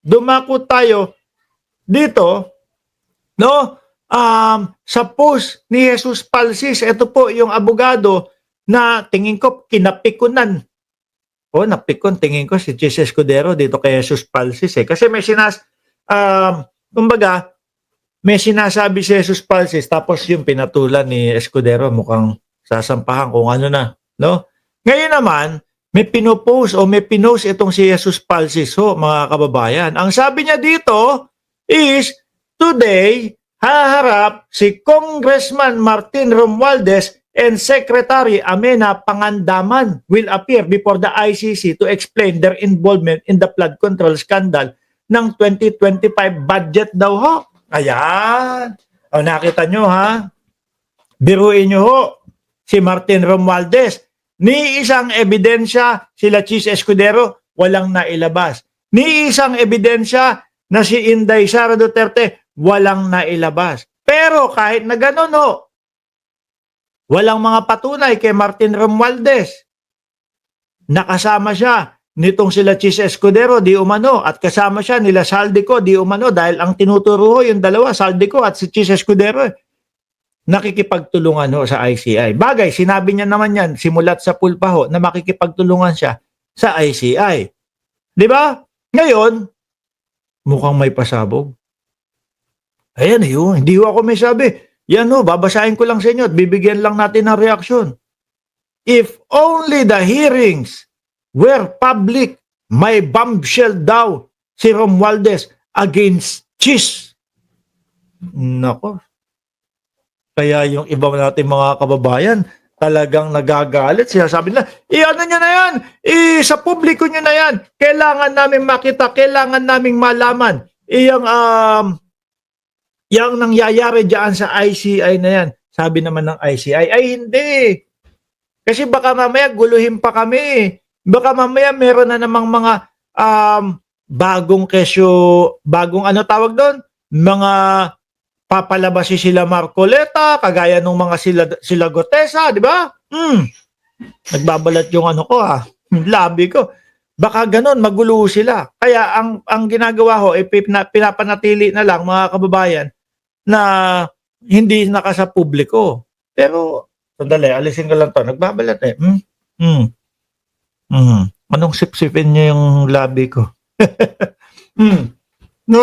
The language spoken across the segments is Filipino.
dumako tayo dito, no? Sa post ni Jesus Palsis, ito po yung abogado na tingin ko kinapikunan. Napikon tingin ko si Jesus Escudero dito kay Jesus Palsis eh. Kasi kumbaga, may sinasabi si Jesus Palsis tapos yung pinatulan ni Escudero mukhang sasampahan kung ano na, no? Ngayon naman, may pinopost o may pinost itong si Jesus Palsis mga kababayan. Ang sabi niya dito is, today, haharap si Congressman Martin Romualdez and Secretary Amena Pangandaman will appear before the ICC to explain their involvement in the flood control scandal ng 2025 budget daw ho. Ayan. Nakita nyo ha? Biruin nyo ho. Si Martin Romualdez. Ni isang ebidensya sila Chis Escudero walang nailabas. Ni isang ebidensya na si Inday Sara Duterte walang nailabas. Pero kahit na gano'n walang mga patunay kay Martin Romualdez. Nakasama siya nitong sila Chis Escudero di umano at kasama siya nila Saldico di umano dahil ang tinuturo yung dalawa, Saldico at si Chis Escudero nakikipagtulungan sa ICI. Bagay, sinabi niya naman yan simulat sa pulpa na makikipagtulungan siya sa ICI. Di ba? Ngayon, mukhang may pasabog. Ayan yun, hindi ako may sabi. Yan babasahin ko lang sa inyo at bibigyan lang natin ng reaksyon. If only the hearings were public, may bombshell daw si Romualdez against Chis. Nako. Kaya yung iba natin mga kababayan, talagang nagagalit. Sinasabi nila, ano nyo na yan? Sa publiko nyo na yan. Kailangan namin makita, kailangan namin malaman. Yang nangyayari dyan sa ICI na yan. Sabi naman ng ICI, ay hindi. Kasi baka mamaya guluhin pa kami. Baka mamaya meron na namang mga bagong kesyo, bagong ano tawag doon? Mga papalabasi sila Marcoleta, kagaya nung mga sila Gotesa, di ba? Nagbabalat yung labi ko. Baka ganon, magulo sila. Kaya ang ginagawa pinapanatili na lang mga kababayan na hindi nakasa publiko. Pero, sandali, alisin ko lang to. Nagbabalat Anong sipsipin niya yung labi ko? No?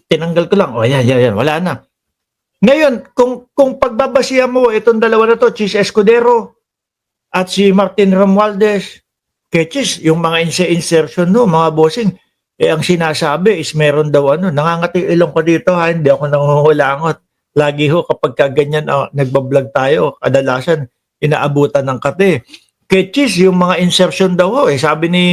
Tinanggal ko lang. Yan. Wala na. Ngayon, kung pagbabasihan mo itong dalawa na to, Chis Escudero at si Martin Romualdez, kay Chis, yung mga insertion mga bossing, ang sinasabi is meron daw nangangati ilong ko dito hindi ako nangungulangot. Lagi kapag kaganyan nagbablog tayo, kadalasan inaabutan ng kate. Kay Chis, yung mga insertion daw sabi ni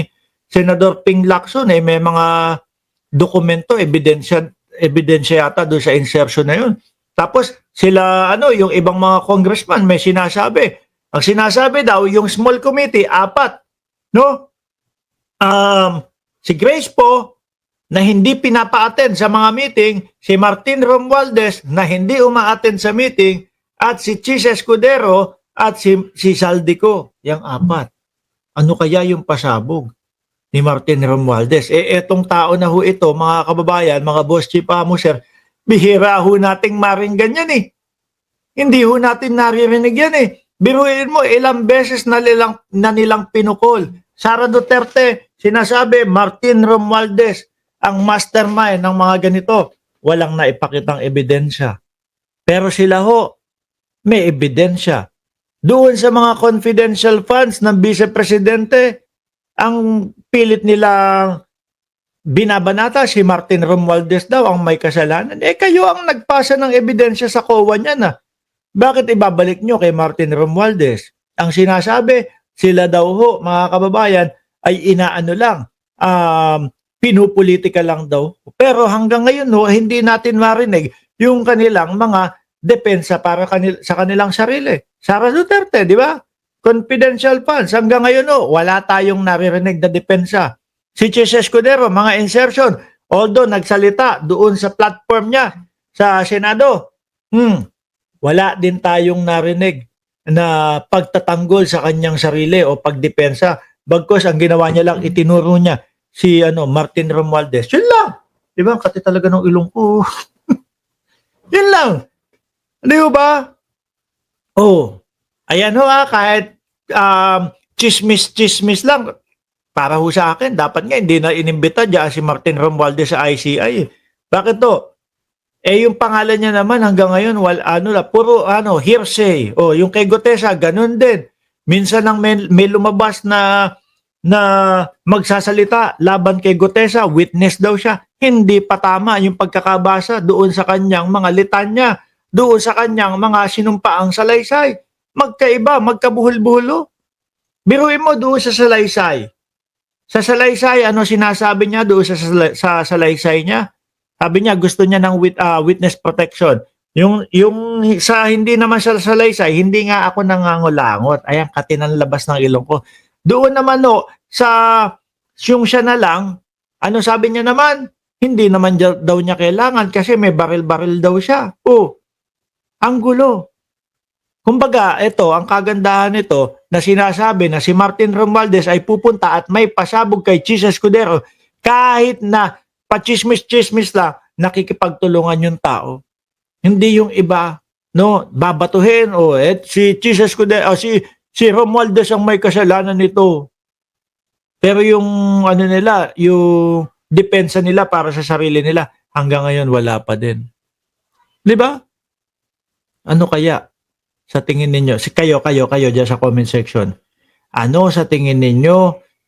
Senador Ping Lacson may mga dokumento, ebidensya yata doon sa insertion na yun. Tapos sila yung ibang mga congressman may sinasabi. Ang sinasabi daw yung small committee 4, no? Si Grace po na hindi pinapa-attend sa mga meeting, si Martin Romualdez na hindi uma-attend sa meeting, at si Chis Escudero at si Saldico, yung 4. Ano kaya yung pasabog ni Martin Romualdez? Etong tao na ito, mga kababayan, mga boss chief amuser, bihira nating maringgan yan Hindi natin naririnig yan Biruin mo, ilang beses na nilang pinukol. Sara Duterte, sinasabi, Martin Romualdez, ang mastermind ng mga ganito. Walang naipakitang ebidensya. Pero sila may ebidensya. Doon sa mga confidential funds ng Vice Presidente, ang pilit nilang binabanata si Martin Romualdez daw ang may kasalanan. Kayo ang nagpasa ng ebidensya sa COA niyan Bakit ibabalik nyo kay Martin Romualdez? Ang sinasabi, sila daw mga kababayan, ay inaano lang, pinupolitika lang daw. Pero hanggang ngayon hindi natin marinig yung kanilang mga depensa para sa kanilang sarili. Sara Duterte, di ba? Confidential funds. Hanggang ngayon wala tayong naririnig na depensa. Si Chis Escudero, mga insertion, although nagsalita doon sa platform niya sa Senado, wala din tayong narinig na pagtatanggol sa kanyang sarili o pagdepensa. Bagkus ang ginawa niya lang, itinuro niya si Martin Romualdez. Yun lang. Di ba? Ang kati talaga ng ilong ko. Yun lang. Di ba? Oh. Ayan ho kahit chismis lang. Para ho sa akin, dapat nga hindi na inimbita dyan si Martin Romualdez sa ICI. Bakit to? Yung pangalan niya naman hanggang ngayon, puro hearsay. Yung kay Gutesa, ganun din. Minsan lang may lumabas na magsasalita laban kay Gutesa, witness daw siya. Hindi pa tama yung pagkakabasa doon sa kanyang mga litanya, doon sa kanyang mga sinumpaang salaysay. Magkaiba, magkabuhol-buholo. Biruin mo doon sa salaysay. Sa salaysay, ano sinasabi niya doon sa salaysay niya? Sabi niya gusto niya ng witness protection. Yung sa hindi naman sa salaysay, hindi nga ako nangangulangot. Ayan, katinan labas ng ilong ko. Doon naman sa yung siya na lang, ano sabi niya naman? Hindi naman daw niya kailangan kasi may baril-baril daw siya. Ang gulo. Kumbaga, ito, ang kagandahan nito na sinasabi na si Martin Romualdez ay pupunta at may pasabog kay Chis Escudero kahit na pachismis-chismis lang, nakikipagtulungan yung tao. Hindi yung iba, babatuhin, si Chis Escudero, si Romualdez ang may kasalanan nito. Pero yung, yung depensa nila para sa sarili nila, hanggang ngayon wala pa din. Di ba? Ano kaya? Sa tingin ninyo, kayo dyan sa comment section, ano sa tingin ninyo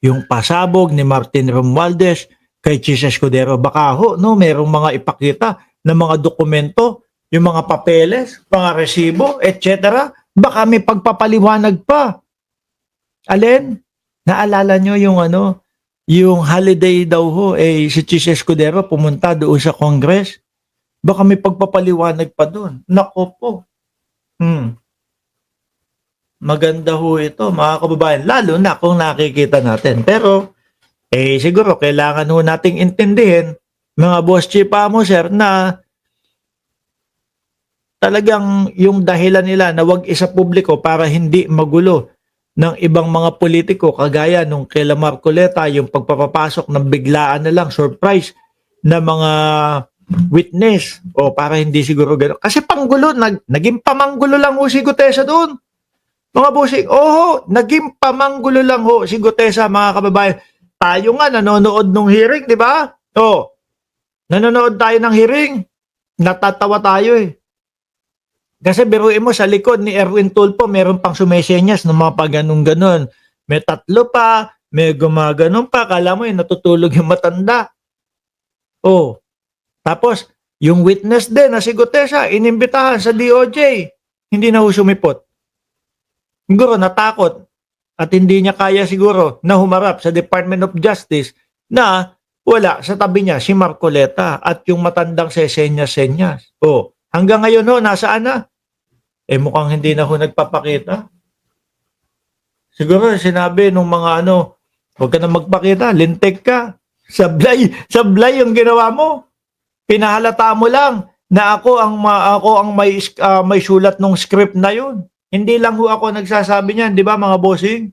yung pasabog ni Martin Romualdez kay Chis Escudero? Baka merong mga ipakita na mga dokumento, yung mga papeles, mga resibo, etc. Baka may pagpapaliwanag pa. Alin? Naalala nyo yung holiday daw si Chis Escudero pumunta doon sa Congress? Baka may pagpapaliwanag pa doon. Nako po. Maganda ito, mga kababayan, lalo na kung nakikita natin. Pero, siguro, kailangan nating intindihin, mga boss chief mo, sir, na talagang yung dahilan nila na wag isa publiko para hindi magulo ng ibang mga politiko, kagaya nung kay Marcoleta, yung pagpapapasok ng biglaan na lang, surprise, na mga witness, para hindi siguro gano'n. Kasi panggulo, naging pamanggulo lang si Gutesa doon. Mga bossing, naging pamanggulo lang si Gutesa, mga kababayan. Tayo nga nanonood ng hearing, di ba? Nanonood tayo ng hearing. Natatawa tayo Kasi biruin mo, sa likod ni Erwin Tulfo, meron pang sumesenyas ng mga pag-ganun-ganon. May tatlo pa, may gumaganon pa. Kala mo natutulog yung matanda. Tapos, yung witness din na si Gutesa, inimbitahan sa DOJ. Hindi na sumipot. Siguro natakot at hindi niya kaya siguro na humarap sa Department of Justice na wala sa tabi niya si Marcoleta at yung matandang sesenyas-senyas. Hanggang ngayon nasaan na? Mukhang hindi na nagpapakita. Siguro sinabi nung mga huwag ka na magpakita, lintik ka. Sablay yung ginawa mo. Pinahalata mo lang na ako ang may sulat ng script na yun. Hindi lang ako nagsasabi niyan, di ba mga bossing?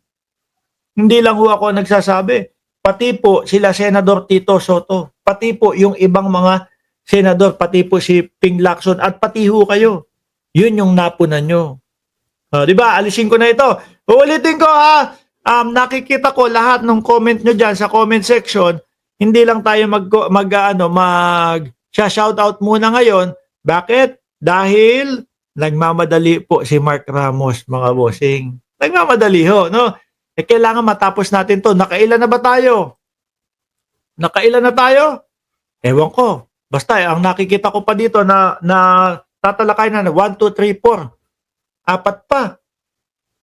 Hindi lang ako nagsasabi. Pati po sila Senador Tito Soto, pati po yung ibang mga senador, pati po si Ping Lacson at pati kayo. Yun yung napunan nyo. Di ba? Alisin ko na ito. Uulitin ko nakikita ko lahat ng comment nyo dyan sa comment section. Hindi lang tayo shoutout muna ngayon. Bakit? Dahil nagmamadali po si Mark Ramos, mga bossing. Nagmamadali no? Kailangan matapos natin to. Nakailan na ba tayo? Nakailan na tayo? Ewan ko. Basta ang nakikita ko pa dito na tatalakay na 1, 2, 3, 4. 4 pa.